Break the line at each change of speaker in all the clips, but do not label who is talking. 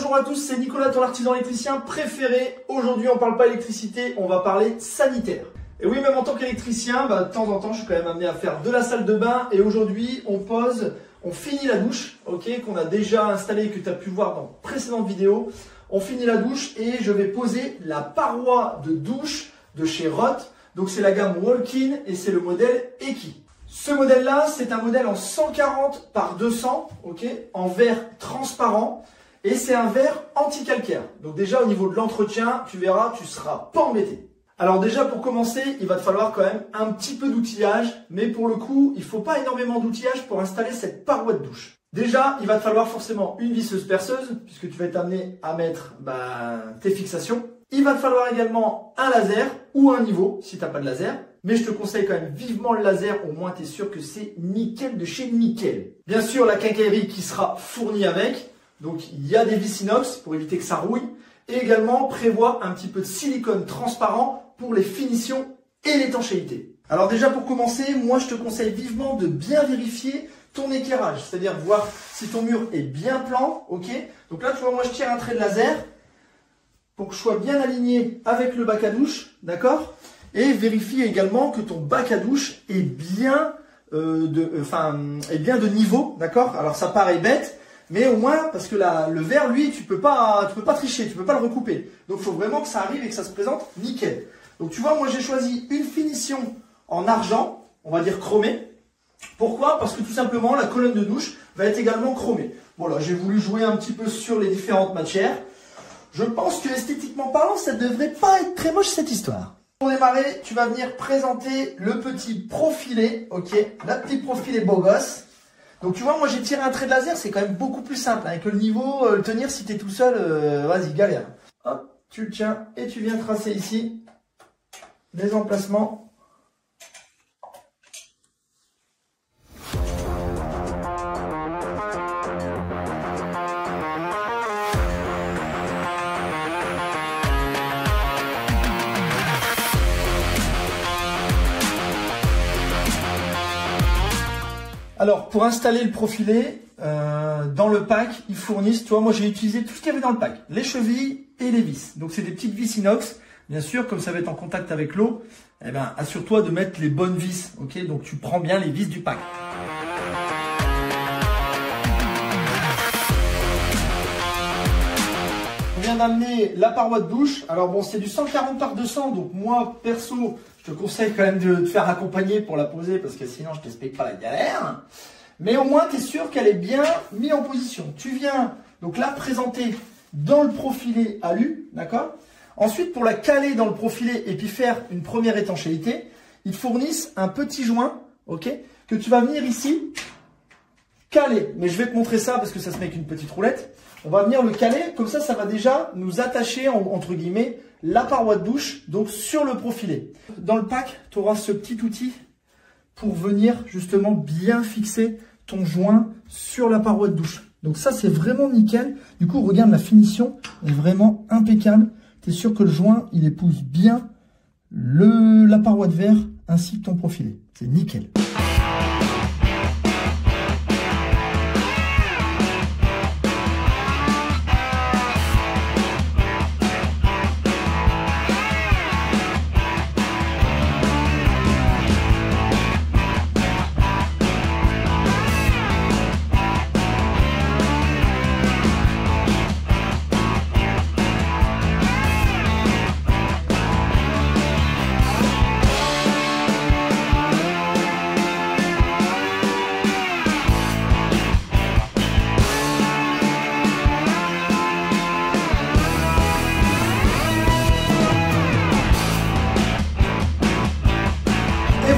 bonjour à tous, c'est Nicolas, ton artisan électricien préféré. Aujourd'hui, on parle pas électricité, on va parler sanitaire. Et oui, même en tant qu'électricien, de temps en temps, je suis quand même amené à faire de la salle de bain. Et aujourd'hui, on finit la douche, ok, qu'on a déjà installée, que tu as pu voir dans précédentes vidéos. On finit la douche et je vais poser la paroi de douche de chez Roth. Donc c'est la gamme Walk-in et c'est le modèle Eki. Ce modèle-là, c'est un modèle en 140 par 200, ok, en verre transparent. Et c'est un verre anti-calcaire. Donc déjà au niveau de l'entretien, tu verras, tu seras pas embêté. Alors déjà pour commencer, il va te falloir quand même un petit peu d'outillage. Mais pour le coup, il ne faut pas énormément d'outillage pour installer cette paroi de douche. Déjà, il va te falloir forcément une visseuse perceuse, puisque tu vas être amené à mettre tes fixations. Il va te falloir également un laser ou un niveau, si tu n'as pas de laser. Mais je te conseille quand même vivement le laser, au moins tu es sûr que c'est nickel de chez nickel. Bien sûr, la quincaillerie qui sera fournie avec. Donc il y a des vis inox pour éviter que ça rouille. Et également prévoit un petit peu de silicone transparent pour les finitions et l'étanchéité. Alors déjà pour commencer, moi je te conseille vivement de bien vérifier ton éclairage. C'est-à-dire voir si ton mur est bien plan, ok. Donc là tu vois, moi je tire un trait de laser pour que je sois bien aligné avec le bac à douche, d'accord. Et vérifie également que ton bac à douche est bien de niveau, d'accord. Alors ça paraît bête, mais au moins parce que le verre, lui, tu peux pas tricher, tu peux pas le recouper. Donc il faut vraiment que ça arrive et que ça se présente nickel. Donc tu vois, moi j'ai choisi une finition en argent, on va dire chromé. Pourquoi? Parce que tout simplement la colonne de douche va être également chromée. Voilà, j'ai voulu jouer un petit peu sur les différentes matières. Je pense que esthétiquement parlant, ça devrait pas être très moche cette histoire. Pour démarrer, tu vas venir présenter le petit profilé, ok, la petite profilé beau gosse. Donc tu vois, moi j'ai tiré un trait de laser, c'est quand même beaucoup plus simple. Avec le niveau, le tenir si tu es tout seul, vas-y, galère. Hop, tu le tiens et tu viens tracer ici des emplacements. Alors, pour installer le profilé, dans le pack, ils fournissent, tu vois, moi j'ai utilisé tout ce qu'il y avait dans le pack, les chevilles et les vis. Donc c'est des petites vis inox. Bien sûr, comme ça va être en contact avec l'eau, eh ben, assure-toi de mettre les bonnes vis, ok. Donc tu prends bien les vis du pack. On vient d'amener la paroi de douche. Alors bon, c'est du 140 par 200, donc moi, perso, je te conseille quand même de te faire accompagner pour la poser parce que sinon je t'explique pas la galère. Mais au moins tu es sûr qu'elle est bien mise en position. Tu viens donc la présenter dans le profilé alu, d'accord. Ensuite pour la caler dans le profilé et puis faire une première étanchéité, ils fournissent un petit joint, ok, que tu vas venir ici caler. Mais je vais te montrer ça parce que ça se met avec une petite roulette. On va venir le caler, comme ça va déjà nous attacher entre guillemets la paroi de douche, donc sur le profilé. Dans le pack, tu auras ce petit outil pour venir justement bien fixer ton joint sur la paroi de douche. Donc ça, c'est vraiment nickel. Du coup, regarde, la finition est vraiment impeccable. Tu es sûr que le joint, il épouse bien la paroi de verre ainsi que ton profilé. C'est nickel.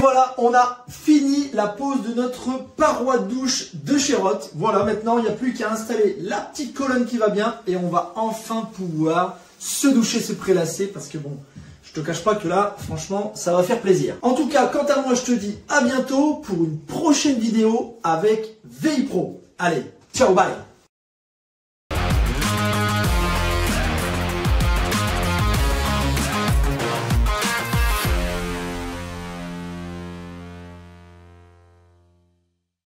Voilà, on a fini la pose de notre paroi de douche de chez Roth. Voilà, maintenant, il n'y a plus qu'à installer la petite colonne qui va bien et on va enfin pouvoir se doucher, se prélasser parce que bon, je te cache pas que là, franchement, ça va faire plaisir. En tout cas, quant à moi, je te dis à bientôt pour une prochaine vidéo avec VI Pro. Allez, ciao, bye!